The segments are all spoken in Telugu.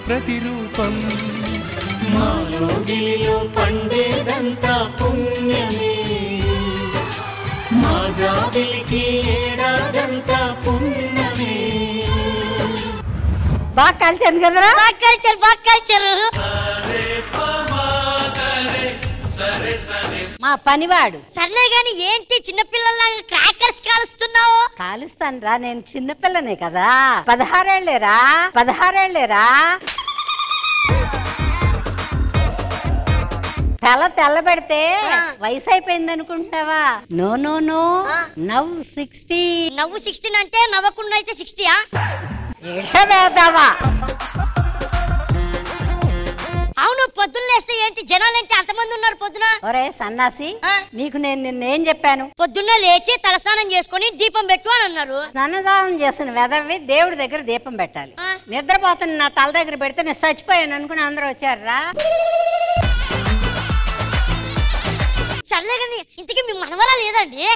ప్రతిరూపం. మాలో గిలిలో పండేదంతా పుణ్యమే, మా జాబిలికి ఏడాదంతా పుణ్యమే. బాగా కలిసాను కదరా? బాగా కలిచారు. మా పనివాడు. సర్లే గాని ఏంటి చిన్నపిల్లల్లాగా క్రాకర్స్ కాలుస్తున్నావు? కాలుస్తాను రా, నేను చిన్నపిల్లనే కదా. 16 ఏళ్లేరా. తల తెల్లబెడితే వయసు అయిపోయింది అనుకుంటావా? నో నవ్వు 60. నవ్వు 16 అంటే నవ్వకుండా అయితే 60ఆ? వేద్దావా? అవును, పొద్దున్న లేస్తే ఏంటి జనాలేంటి అంతమంది ఉన్నారు పొద్దున? ఒరే సన్నాసి, నీకు నేను నిన్నేం చెప్పాను? పొద్దున్న లేచి తలస్నానం చేసుకుని దీపం పెట్టు అని అన్నారు. స్నానం చేసిన వెదవి దేవుడి దగ్గర దీపం పెట్టాలి. నిద్రపోతున్న నా తల దగ్గర పెడితే నేను చచ్చిపోయాను అనుకుని అందరూ వచ్చారా? సర్లే కానీ ఇంతకీ మీ మనవరా లేదండి?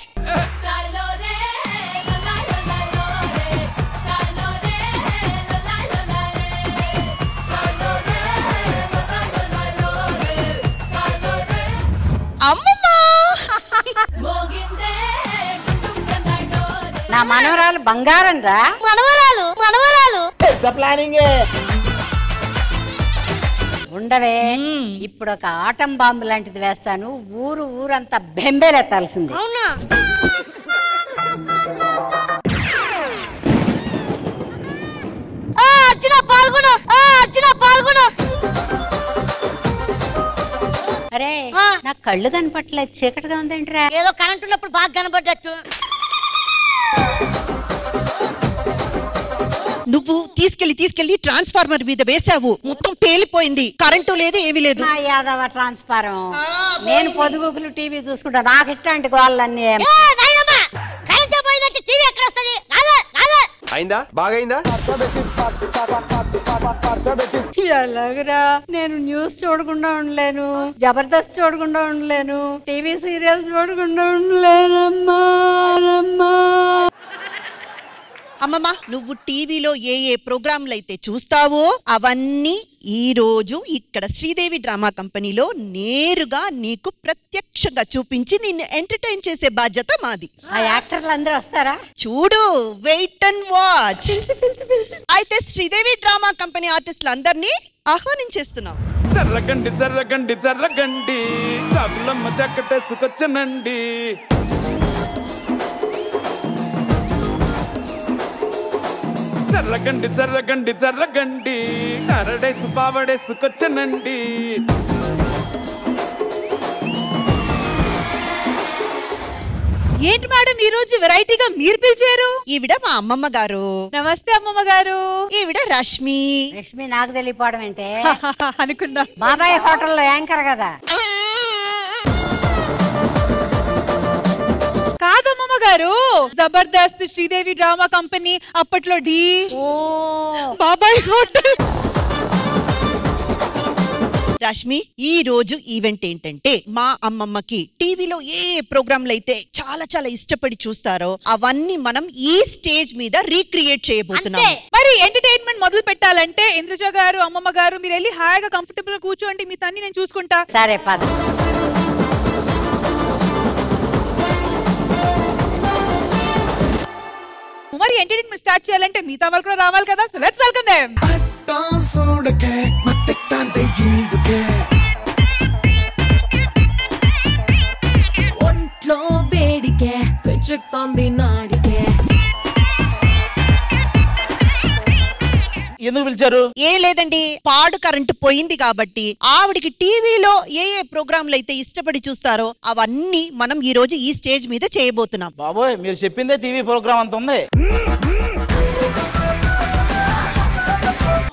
నా మనవరాలు బంగారం రా. మనవరాలు పెద్ద ప్లానింగే. ఉండవే, ఇప్పుడు ఒక ఆటం బాంబు లాంటిది వేస్తాను. ఊరంతా బెంబేలెత్తాల్సింది. అవునా? అర్జున పాల్గొను. అరే, నా కళ్ళు కనపట్లేదు, చీకటిగా ఉందేంట్రా? ఏదో కరెంట్ ఉన్నప్పుడు బాగా కనబడ్డట్టు. నువ్వు తీసుకెళ్లి ట్రాన్స్ఫార్మర్ మీద వేసావు, మొత్తం పేలిపోయింది. కరెంటు లేదు, ఏమీ లేదు. యాదవ ట్రాన్స్ఫారం. నేను పొదుగుకులు టీవీ చూసుకుంటా, నాకు ఇట్లాంటి గోళ్ళన్నీ. టీవీ ఎక్కడ వస్తుంది? అయిందా? బాగైందా? ఎలాగరా, నేను న్యూస్ చూడకుండా ఉండలేను, జబర్దస్త్ చూడకుండా ఉండలేను, టీవీ సీరియల్స్ చూడకుండా ఉండలేనమ్మా. అమ్మమ్మ, నువ్వు టీవీలో ఏ ప్రోగ్రాంలు అయితే చూస్తావో అవన్నీ ఈ రోజు ఇక్కడ శ్రీదేవి డ్రామా కంపెనీలో నేరుగా నీకు ప్రత్యక్షంగా చూపించి నిన్ను ఎంటర్టైన్ చేసే బాధ్యత మాది. ఆ యాక్టర్లు అందరూ వస్తారా? చూడు, వెయిట్ అండ్ వాచ్. అయితే శ్రీదేవి డ్రామా కంపెనీ ఆర్టిస్టులు అందరినీ ఆహ్వానించేస్తున్నాం. జర్రగండి చాకులమ్మ చక్కటేసుకొచ్చనండి. జర్రగండి కరడేసు పావడేసుకొచ్చనండి. ఏంటి మేడం ఈ రోజు వెరైటీగా మీరు పిలిచారు? ఈవిడ మా అమ్మమ్మ గారు. నమస్తే అమ్మమ్మ గారు. ఈవిడ రష్మి. నాకు తెలియపోవడం ఏంటే? అనుకున్నా. బాబాయ్ హోటల్లో యాంకర్ కదా. కాదమ్మమ్మ గారు, జబర్దస్త్, శ్రీదేవి డ్రామా కంపెనీ, అప్పట్లో ఢీ, బాబాయ్ హోటల్. రష్మి, ఈ రోజు ఈవెంట్ ఏంటంటే మా అమ్మమ్మకి టీవీలో ఏ ప్రోగ్రాంలు అయితే చాలా ఇష్టపడి చూస్తారో అవన్నీ మనం ఈ స్టేజ్ మీద రీక్రియేట్ చేయబోతున్నాం. మరి ఎంటర్టైన్మెంట్ మొదలు పెట్టాలంటే ఇంద్రజ గారు, అమ్మమ్మ గారు మీరు వెళ్ళి హాయిగా కంఫర్టబుల్ కూర్చోండి, మీ తన్ని నేను చూసుకుంటా. సరే పద. మరి ఎంటర్టైన్మెంట్ స్టార్ట్ చేయాలంటే మిగతా వాళ్ళు కూడా రావాలి కదా. So let's welcome them. ఒంట్లో వేడికే పెచ్చుతోంది నాడికే. ఎందుకు పిలిచారు? ఏ లేదండి, పాడు కరెంటు పోయింది కాబట్టి ఆవిడికి టీవీలో ఏ ప్రోగ్రాంలు అయితే ఇష్టపడి చూస్తారో అవన్నీ మనం ఈ రోజు ఈ స్టేజ్ మీద చేయబోతున్నాం. బాబోయ్, మీరు చెప్పిందే టీవీ ప్రోగ్రామ్ అంత ఉంది.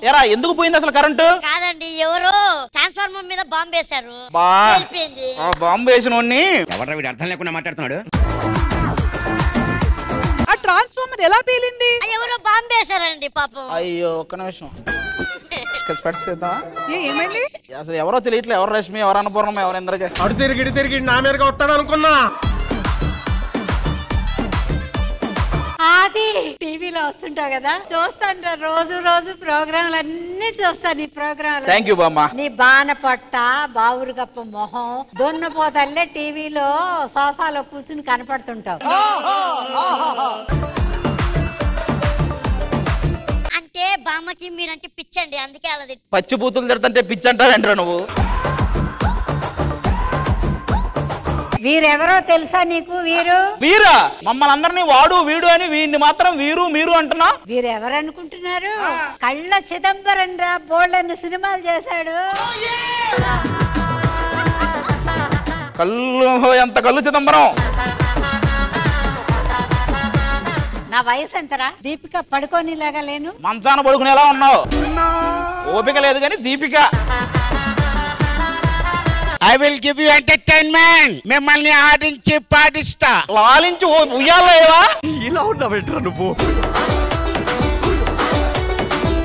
ఎరా, ఎందుకు పోయింది అసలు కరెంటు? కాదండి, ఎవరో ట్రాన్స్ఫార్మర్ మీద బాంబు వేశారు. బాంబు వేసిన ఎవరు వీడు అర్థం లేకుండా మాట్లాడుతున్నాడు. ఆ ట్రాన్స్ఫార్మర్ ఎలా పేలింది? ఎవరో బాంబు వేశారండి పాపం. అయ్యో, ఒక్క నిమిషం. ఏమైంది? అసలు ఎవరో తెలియట్లే. ఎవరు రష్మి, ఎవరు అన్నపూర్ణమ్మ, ఎవరు ఇంద్రజ. అటు తిరిగి నా మీదగా వస్తాడు అనుకున్నా. అది టీవీలో టీవీలో వస్తుంటావు కదా, చూస్తాను రోజు రోజు ప్రోగ్రాంలు అన్ని చూస్తాను. ఈ ప్రోగ్రాంలు థ్యాంక్ యూ బామ్మ. నీ బాన పొట్ట, బావురుగప్ప మొహం, దొన్నపోతల్లే టీవీలో సోఫాలో కూర్చుని కనపడుతుంటావు. అంటే బామ్మకి మీరంటే పిచ్చండి, అందుకే అలా పచ్చి బూతులు తిడుతుంటే పిచ్చి అంటావేంట్రా నువ్వు? వీరెవరో తెలుసా నీకు? వీరా మమ్మల్ని అందరినీ వాడు వీడు అని, వీడిని మాత్రం వీరు మీరు అంటున్నా. వీరెవరు అనుకుంటున్నారు? కళ్ళ చిదంబరం రా, బోల్డన్ని సినిమాలు చేశాడు. కళ్ళు ఎంత కళ్ళు చిదంబరం. నా వయసు ఎంతరా? దీపిక పడుకోనిలాగా లేను. మంచాన పడుకునేలా ఉన్నావు. ఓపిక లేదు కానీ Deepika. I will give you entertainment. మిమ్మల్ని ఆడించి పాటిస్తా. లాలించి ఉయ్యాలేవా? ఇలా ఉన్నావేంట్రా నువ్వు?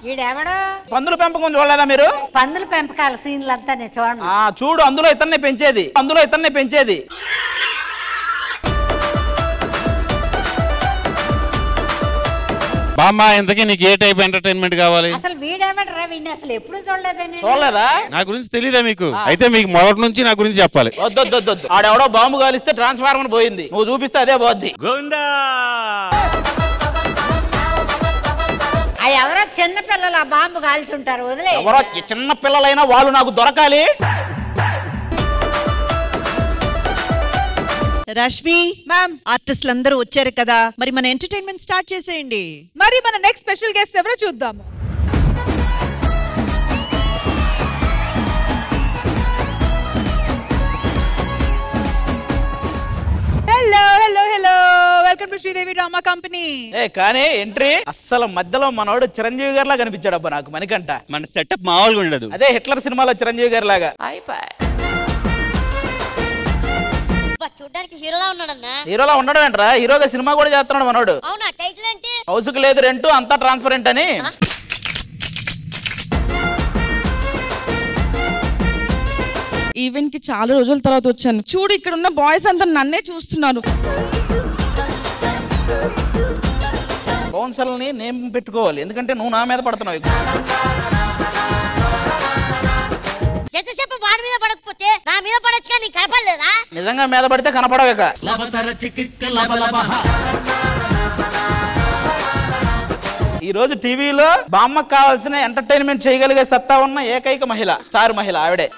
వీడెవడో పందుల పెంపకం చూడలేదా మీరు? పందుల పెంపకాల సీన్లంతా నేను చూడండి. చూడు, అందులో ఇతన్నే పెంచేది. బామ్మ, ఇంతకీ నీకు ఏ టైప్ ఎంటర్టైన్మెంట్ కావాలి? అసలు వీడెవడరా? వీడిని అసలు ఎప్పుడు చూడలేదని. చూడలేదా? నా గురించి తెలీదా మీకు? అయితే మీకు మొదటి నుంచి నా గురించి చెప్పాలి. వద్దు. ఆడెవడో బాంబు కాలిస్తే ట్రాన్స్ఫార్మర్ పోయింది, నువ్వు చూపిస్తే అదే పోద్ది. ఎవరో చిన్న పిల్లలు ఆ బాంబు కాల్చుంటారు, వదిలే. ఎవరో చిన్న పిల్లలైనా వాళ్ళు నాకు దొరకాలి. రష్మి మ్యామ్, ఆర్టిస్టులు అందరూ వచ్చారు కదా, మరి మన ఎంటర్టైన్మెంట్ స్టార్ట్ చేసేయండి. మరి మన నెక్స్ట్ స్పెషల్ గెస్ట్ ఎవరో చూద్దాము. Hello, welcome to Sridevi drama company. కానీ ఎంట్రీ అస్సలు మధ్యలో మనోడు చిరంజీవి గారిలా కనిపించాడు అబ్బా నాకు. మణికంఠ మన సెటప్ మామూలుగా ఉండదు. అదే హిట్లర్ సినిమాలో చిరంజీవి గారి లాగా. చూడడానికి హీరోలా ఉన్నాడన్నా. హీరోలా ఉండడం ఏంట్రా? హీరోగా సినిమా కూడా చేస్తున్నాడు మనోడు. అవునా? టైటిల్ ఏంటి? హౌస్కి లేదు రెంట్, అంతా ట్రాన్స్పరెంట్ అని. ఈవెంట్ కి చాలా రోజుల తర్వాత వచ్చాను. చూడు, ఇక్కడ ఉన్న బాయ్స్ అంతా నన్నే చూస్తున్నారు. బౌన్సర్లని నేమ్ పెట్టుకోవాలి, ఎందుకంటే నువ్వు నా మీద పడుతున్నావు. ఎంతసేపు వాడి మీద పడకపోతే నా మీద పడొచ్చుగా, నీకు కనపడలేదా? నిజంగా మీద పడితే కనపడవేక. ఈ రోజు టీవీలో బామ్మకు కావాల్సిన ఎంటర్టైన్మెంట్ చేయగలిగే సత్తా ఉన్న ఏకైక మహిళ, స్టార్ మహిళ ఆవిడే.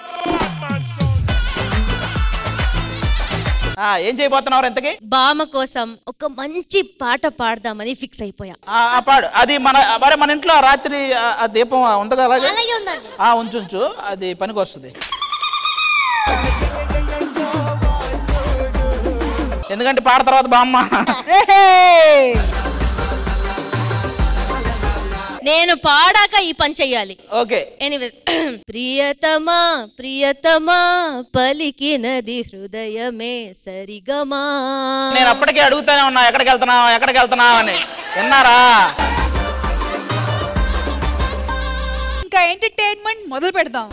ఏం చేయబోతున్నావు ఇంతకి? బామ్మ కోసం ఒక మంచి పాట పాడదామని ఫిక్స్ అయిపోయా. పాడు. అది మన ఇంట్లో రాత్రి ఆ దీపం ఉంది కదా, ఉంచు, అది పనికి వస్తుంది. ఎందుకంటే పాట తర్వాత బామ్మ. నేను పాడాక ఈ పని చెయ్యాలి. ఓకే. ఎనీవేస్, ప్రియతమా ప్రియతమా పలికినది హృదయమే సరిగమా. నేను అప్పటికే అడుగుతానే ఉన్నా, ఎక్కడికి వెళ్తున్నావు అని. విన్నారా? ఇంకా ఎంటర్టైన్మెంట్ మొదలు పెడదాం.